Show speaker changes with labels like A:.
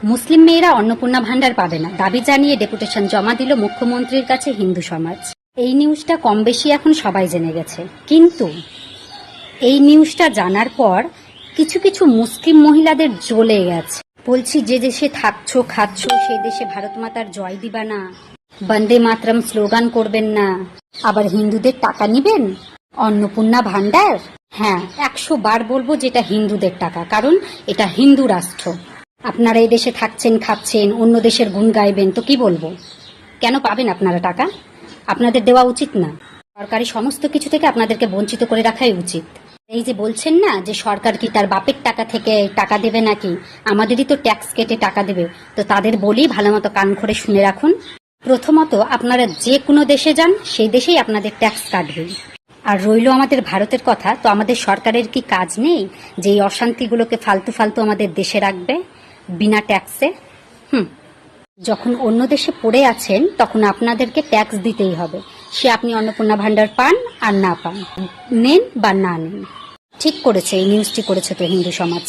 A: মুসলিম মেয়েরা অন্নপূর্ণা ভান্ডার পাবে না, দাবি জানিয়ে ডেপুটেশন জমা দিল মুখ্যমন্ত্রীর কাছে হিন্দু সমাজ। এই নিউজটা কম বেশি এখন সবাই জেনে গেছে, কিন্তু এই নিউজটা জানার পর কিছু কিছু মুসলিম মহিলাদের জ্বলে গেছে। বলছি, যে দেশে থাকছো খাচ্ছ সেই দেশে ভারত মাতার জয় দিবা না, বন্দে মাতরম স্লোগান করবেন না, আবার হিন্দুদের টাকা নিবেন, অন্নপূর্ণা ভান্ডার। হ্যাঁ, 100 বার বলবো যেটা হিন্দুদের টাকা, কারণ এটা হিন্দু রাষ্ট্র। আপনারা এই দেশে থাকছেন খাচ্ছেন, অন্য দেশের গুণ গাইবেন তো কি বলবো? কেন পাবেন আপনারা টাকা? আপনাদের দেওয়া উচিত না। সরকারি সমস্ত কিছু থেকে আপনাদেরকে বঞ্চিত করে রাখাই উচিত। এই যে বলছেন না যে সরকার কি তার বাপের টাকা থেকে টাকা দেবে নাকি, আমাদেরই তো ট্যাক্স কেটে টাকা দেবে, তো তাদের বলি ভালো মতো কান করে শুনে রাখুন। প্রথমত, আপনারা যে কোনো দেশে যান সেই দেশেই আপনাদের ট্যাক্স কাটবে। আর রইল আমাদের ভারতের কথা, তো আমাদের সরকারের কি কাজ নেই যে এই অশান্তিগুলোকে ফালতু ফালতু আমাদের দেশে রাখবে বিনা ট্যাক্সে? যখন অন্য দেশে পড়ে আছেন তখন আপনাদেরকে ট্যাক্স দিতেই হবে, সে আপনি অন্নপূর্ণা ভান্ডার পান আর না পান, নেন বা না নেন। ঠিক করেছে, এই নিউজটি করেছে তো হিন্দু সমাজ।